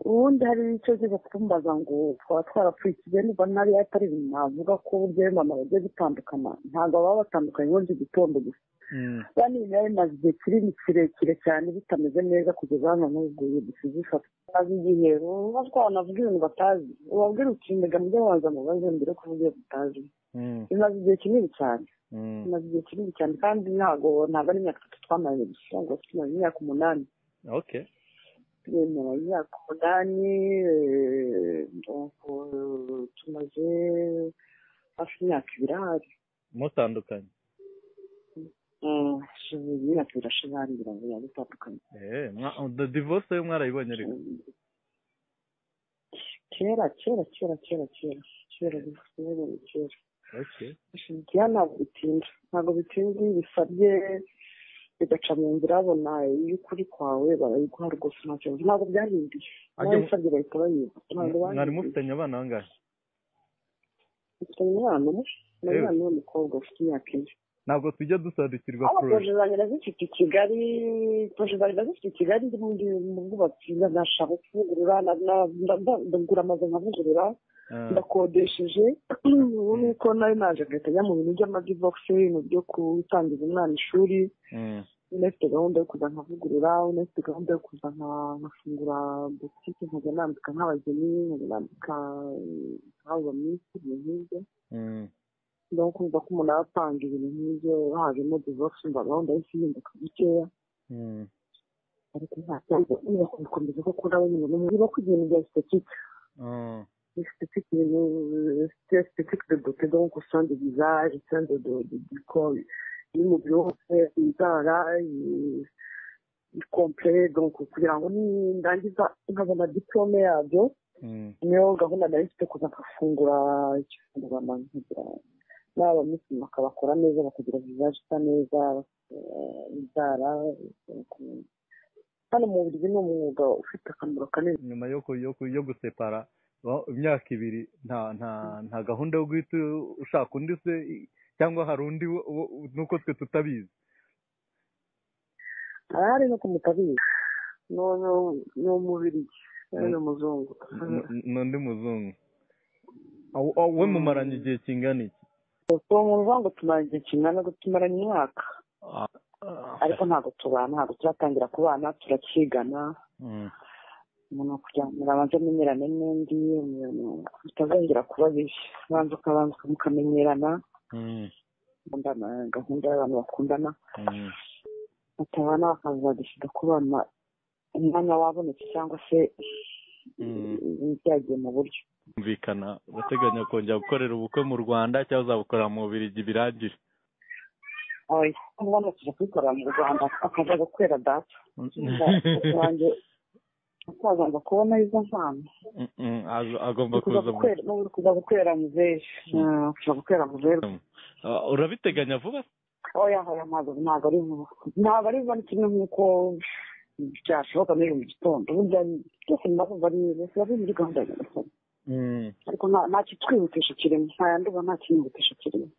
ubundi hari icyo kiza kumbaza ngo twaba twarapfuye ikigeni mba ntari atari navuga ko uburyo mama bagiye gutandukana ntabwo baba batandukanye ubundi gitondo gusa bani nayo maze igihe kirekire cyane bitameze neza kugeza hano n'ubwo dusize ifata maze igihe twanavuga ibintu batazi ubabwira uti mbega mujye waza mubaze mbere ko uburyo butazi bimaze igihe kinini cyane bimaze igihe kinini cyane kandi ntabwo ari imyaka itatu twamaze gusa ngo tumaze imyaka 8 okay imyaka 8 tumaze hafi imyaka 2 ahari mutandukanye imyaka 2 irashize hari ngira ngo yabitandukanye divorce yo mwarayibonye ariko kera okay ntabwo bitinda bisabye bigaca mu nzira babona iyo ukuri kwawe barayiguha rwose ntabwo byahinduye bisabye bahita bayiba mwari mufitanye abana bangahe mufitanye umwana w'umukobwa ufite imyaka 4 ntabwo tujya dusandikirwa poroje zanjye zifite i Kigali ndi mu bwubatsi ndashaka kuvugurura ndagura amazu nkavugurura ndakodesheje ubu nuko nari naje gahita njya mu bintu by'amadivox ibintu byo gutangiza umwana ishuri nefite gahunda yo kuza nkavugurura nefite gahunda yo kuza nkafungura butike nkajya nambika nk'abageni nkajya nambika nk'abo minsi ibintu nk'ibyo ndabona kumva ko umuntu apanga ibintu nk'ibyo hajemo divox mba gahunda y'isi ihinduka bikeya ariko ntabwo bikomeza ko kuri abo nyine niba ko ibintu bya esthétique esthétique de beauté donc au sein du visage au sein du corps y'umubiri wose inzara complet donc kugira ngo ndangiza nkabona diplome yabyo niyo gahunda nari mfite kuza nkafungura ikifungura nkagira n'aba musi bakabakora neza bakagira visage isa neza inzara hano mu buryo ni umwuga ufite akamaro kanini nyuma yo gusepara imyaka 2 nta gahunda yo guhita ushaka undi se cyangwa hari undi nuko twe tutabizi ari no kumutabizi no mubiri no muzungu n'undi muzungu we mumaranye igihe kingana iki ngo tumaranye igihe kingana tumaranye umwaka ariko ntabwo turatangira kubana turakigana umuntu kugira ngo abanze amenyerane n'undi bitazongera kuba bibi banza ukabanza mukamenyerana gahunda y'abantu bakundana batabana bakazagishyiga kubana umwanya wabonetse cyangwa se byagiye mu buryo kumvikana bateganya kongera gukorera ubukwe mu Rwanda cyangwa uzabukorera mu Bubiligi birangire ubona tujya kubikorera mu Rwanda akajya gukwera data wanjye akazanga kubona izo mpano agomba kuza gukwera muzehe kuza gukwera muzehe urabiteganya vuba oya ntabwo ari vuba ni kimwe nk'uko byashoboka n'ejo mu gitondo burya byose ndabumva bari muri gahunda ya nyagasani ariko nta kitwihutisha kirimo nta yandi uba nta kinyihutisha kirimo